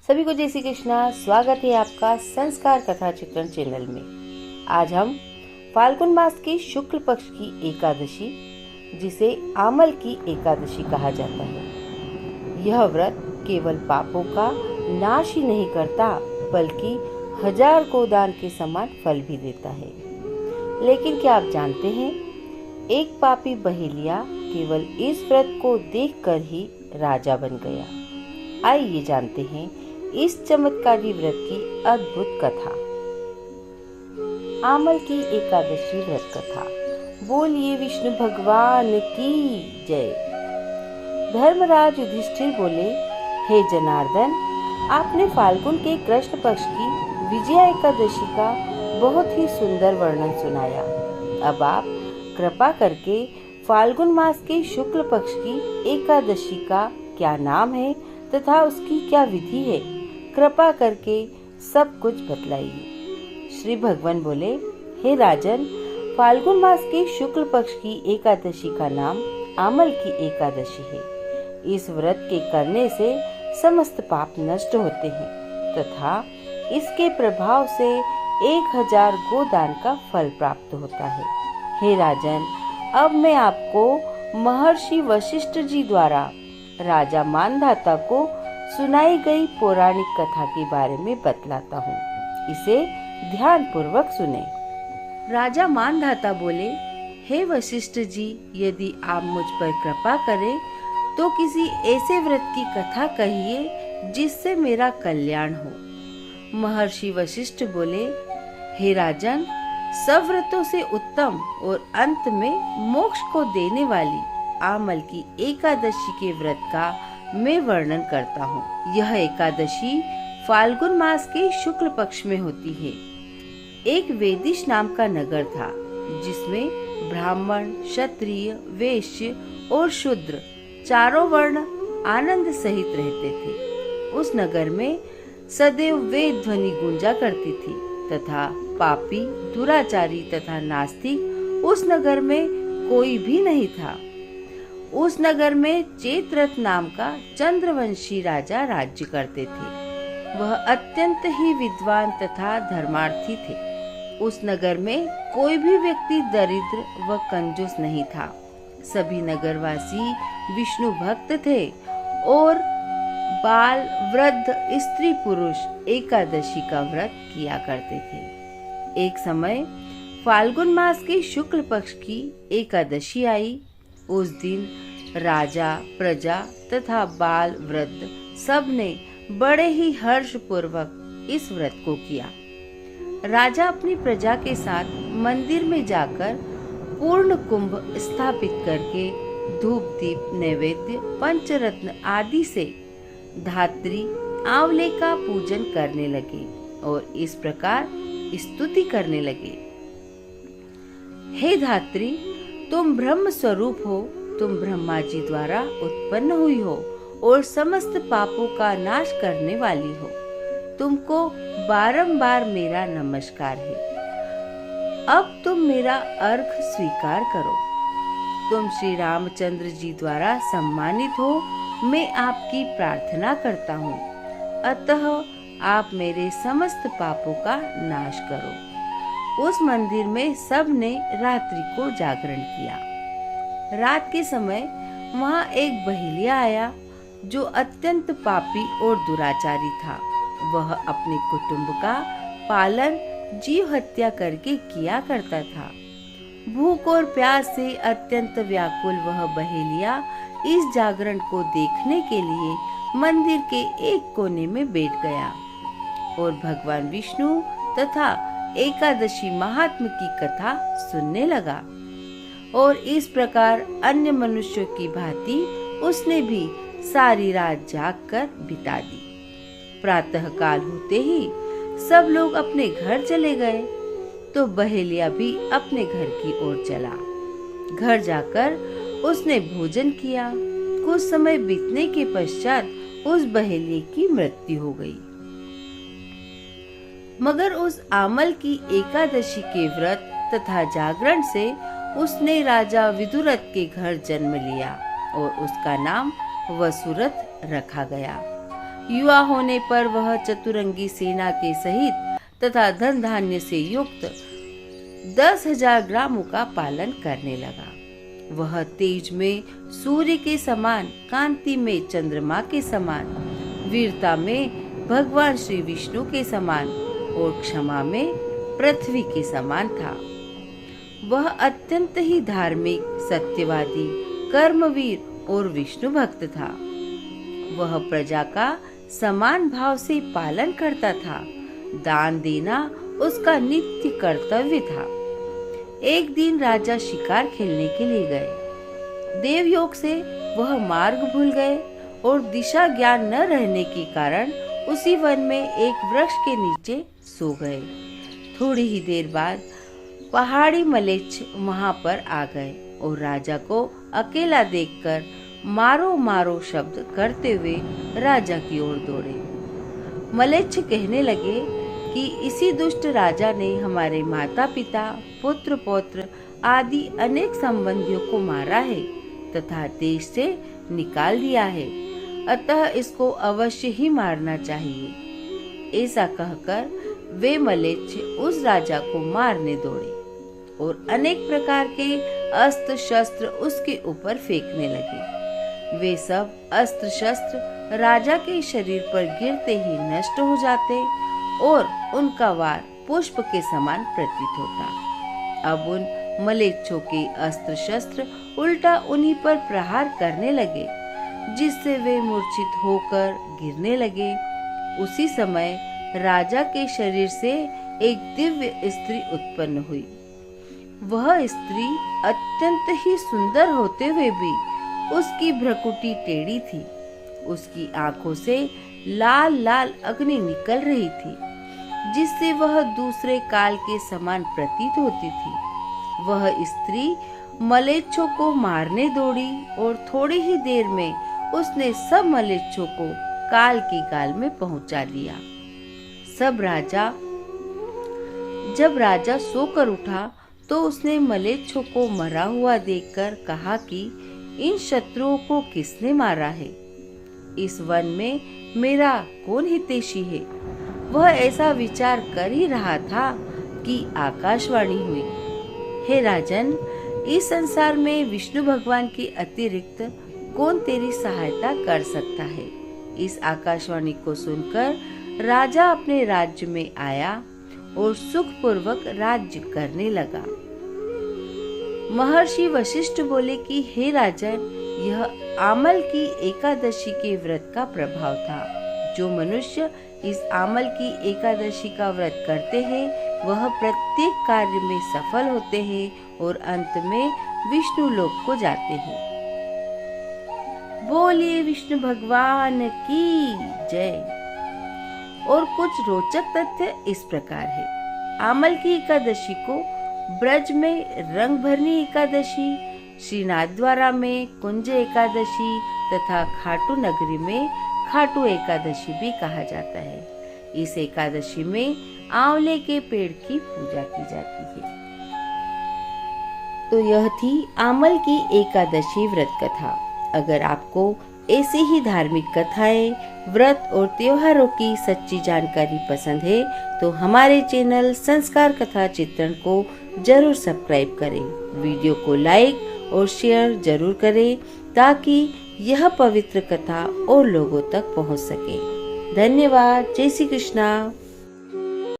सभी को जय श्री कृष्णा। स्वागत है आपका संस्कार कथा चित्रण चैनल में। आज हम फाल्गुन मास की शुक्ल पक्ष की एकादशी, जिसे आमल की एकादशी कहा जाता है। यह व्रत केवल पापों का नाश ही नहीं करता, बल्कि 1000 गोदान के समान फल भी देता है। लेकिन क्या आप जानते हैं, एक पापी बहेलिया केवल इस व्रत को देखकर ही राजा बन गया। आइए जानते हैं इस चमत्कारी व्रत की अद्भुत कथा। आमल की एकादशी व्रत कथा। बोलिए विष्णु भगवान की जय। धर्मराज युधिष्ठिर बोले, हे जनार्दन, आपने फाल्गुन के कृष्ण पक्ष की विजया एकादशी का बहुत ही सुंदर वर्णन सुनाया। अब आप कृपा करके फाल्गुन मास के शुक्ल पक्ष की एकादशी का क्या नाम है तथा उसकी क्या विधि है, कृपा करके सब कुछ बतलाइए। श्री भगवान बोले, हे राजन, फाल्गुन मास के शुक्ल पक्ष की एकादशी का नाम आमल की एकादशी है। इस व्रत के करने से समस्त पाप नष्ट होते हैं तथा इसके प्रभाव से 1000 गोदान का फल प्राप्त होता है। हे राजन, अब मैं आपको महर्षि वशिष्ठ जी द्वारा राजा मानधाता को सुनाई गई पौराणिक कथा के बारे में बतलाता हूँ। इसे ध्यान पूर्वक सुने। राजा मानधाता बोले, हे वशिष्ठ जी, यदि आप मुझ पर कृपा करें तो किसी ऐसे व्रत की कथा कहिए जिससे मेरा कल्याण हो। महर्षि वशिष्ठ बोले, हे राजन, सब व्रतों से उत्तम और अंत में मोक्ष को देने वाली आमल की एकादशी के व्रत का मैं वर्णन करता हूँ। यह एकादशी फाल्गुन मास के शुक्ल पक्ष में होती है। एक वेदिश नाम का नगर था, जिसमें ब्राह्मण, क्षत्रिय, वैश्य और शूद्र चारों वर्ण आनंद सहित रहते थे। उस नगर में सदैव वेद ध्वनि गूंजा करती थी तथा पापी, दुराचारी तथा नास्तिक उस नगर में कोई भी नहीं था। उस नगर में चेतरथ नाम का चंद्रवंशी राजा राज्य करते थे। वह अत्यंत ही विद्वान तथा धर्मार्थी थे। उस नगर में कोई भी व्यक्ति दरिद्र व कंजूस नहीं था। सभी नगरवासी विष्णु भक्त थे और बाल, वृद्ध, स्त्री, पुरुष एकादशी का व्रत किया करते थे। एक समय फाल्गुन मास के शुक्ल पक्ष की एकादशी आई। उस दिन राजा, प्रजा तथा बाल, वृद्ध सब ने बड़े ही हर्ष पूर्वक इस व्रत को किया। राजा अपनी प्रजा के साथ मंदिर में जाकर पूर्ण कुंभ स्थापित करके धूप, दीप, नैवेद्य, पंचरत्न आदि से धात्री, आंवले का पूजन करने लगे और इस प्रकार स्तुति करने लगे। हे धात्री, तुम ब्रह्म स्वरूप हो, तुम ब्रह्मा जी द्वारा उत्पन्न हुई हो और समस्त पापों का नाश करने वाली हो। तुमको बारंबार मेरा नमस्कार है। अब तुम मेरा अर्घ स्वीकार करो। तुम श्री रामचंद्र जी द्वारा सम्मानित हो, मैं आपकी प्रार्थना करता हूँ। अतः आप मेरे समस्त पापों का नाश करो। उस मंदिर में सब ने रात्रि को जागरण किया। रात के समय वहाँ एक बहेलिया आया जो अत्यंत पापी और दुराचारी था। वह अपने कुटुंब का पालन जीव हत्या करके किया करता था। भूख और प्यास से अत्यंत व्याकुल वह बहेलिया इस जागरण को देखने के लिए मंदिर के एक कोने में बैठ गया और भगवान विष्णु तथा एकादशी महात्म्य की कथा सुनने लगा। और इस प्रकार अन्य मनुष्यों की भांति उसने भी सारी रात जागकर बिता दी। प्रातः काल होते ही सब लोग अपने घर चले गए तो बहेलिया भी अपने घर की ओर चला। घर जाकर उसने भोजन किया। कुछ समय बीतने के पश्चात उस बहेलिये की मृत्यु हो गई। मगर उस आमल की एकादशी के व्रत तथा जागरण से उसने राजा विदुरथ के घर जन्म लिया और उसका नाम वसुरथ रखा गया। युवा होने पर वह चतुरंगी सेना के सहित तथा धन धान्य से युक्त 10,000 ग्रामों का पालन करने लगा। वह तेज में सूर्य के समान, कांति में चंद्रमा के समान, वीरता में भगवान श्री विष्णु के समान और क्षमा में पृथ्वी के समान था। वह अत्यंत ही धार्मिक, सत्यवादी, कर्मवीर और विष्णु भक्त था। वह प्रजा का समान भाव से पालन करता था। दान देना उसका नित्य कर्तव्य था। एक दिन राजा शिकार खेलने के लिए गए। देवयोग से वह मार्ग भूल गए और दिशा ज्ञान न रहने के कारण उसी वन में एक वृक्ष के नीचे सो गए। थोड़ी ही देर बाद पहाड़ी मलेच्छ वहां पर आ गए और राजा को अकेला देखकर मारो मारो शब्द करते हुए राजा की ओर दौड़े। मलेच्छ कहने लगे कि इसी दुष्ट राजा ने हमारे माता पिता, पुत्र पौत्र आदि अनेक संबंधियों को मारा है तथा देश से निकाल दिया है, अतः इसको अवश्य ही मारना चाहिए। ऐसा कहकर वे मलेच्छ उस राजा को मारने दौड़े और अनेक प्रकार के अस्त्र शस्त्र उसके ऊपर फेंकने लगे। वे सब अस्त्र शस्त्र राजा के शरीर पर गिरते ही नष्ट हो जाते और उनका वार पुष्प के समान प्रतीत होता। अब उन मलेच्छों के अस्त्र शस्त्र उल्टा उन्हीं पर प्रहार करने लगे, जिससे वे मूर्छित होकर गिरने लगे। उसी समय राजा के शरीर से एक दिव्य स्त्री उत्पन्न हुई। वह स्त्री अत्यंत ही सुंदर होते हुए भी उसकी भ्रुकुटी टेढ़ी थी। उसकी आंखों से लाल लाल अग्नि निकल रही थी, जिससे वह दूसरे काल के समान प्रतीत होती थी। वह स्त्री मलेच्छों को मारने दौड़ी और थोड़ी ही देर में उसने सब मलेच्छों को काल की गाल में पहुंचा दिया। जब राजा सोकर उठा तो उसने मलेच्छों को मरा हुआ देखकर कहा कि इन शत्रुओं को किसने मारा है? इस वन में मेरा कौन हितैषी है? वह ऐसा विचार कर ही रहा था कि आकाशवाणी हुई, हे राजन, इस संसार में विष्णु भगवान के अतिरिक्त कौन तेरी सहायता कर सकता है? इस आकाशवाणी को सुनकर राजा अपने राज्य में आया और सुखपूर्वक राज्य करने लगा। महर्षि वशिष्ठ बोले कि हे राजन, यह आमल की एकादशी के व्रत का प्रभाव था। जो मनुष्य इस आमल की एकादशी का व्रत करते हैं वह प्रत्येक कार्य में सफल होते हैं और अंत में विष्णु लोक को जाते हैं। बोलिए विष्णु भगवान की जय। और कुछ रोचक तथ्य इस प्रकार है। आमल की एकादशी को ब्रज में रंग भरनी एकादशी, श्रीनाथद्वारा में कुंज एकादशी तथा खाटू नगरी में खाटू एकादशी भी कहा जाता है। इस एकादशी में आंवले के पेड़ की पूजा की जाती है। तो यह थी आमल की एकादशी व्रत कथा। अगर आपको ऐसी ही धार्मिक कथाएं, व्रत और त्योहारों की सच्ची जानकारी पसंद है तो हमारे चैनल संस्कार कथा चित्रण को जरूर सब्सक्राइब करें। वीडियो को लाइक और शेयर जरूर करें ताकि यह पवित्र कथा और लोगों तक पहुंच सके। धन्यवाद। जय श्री कृष्णा।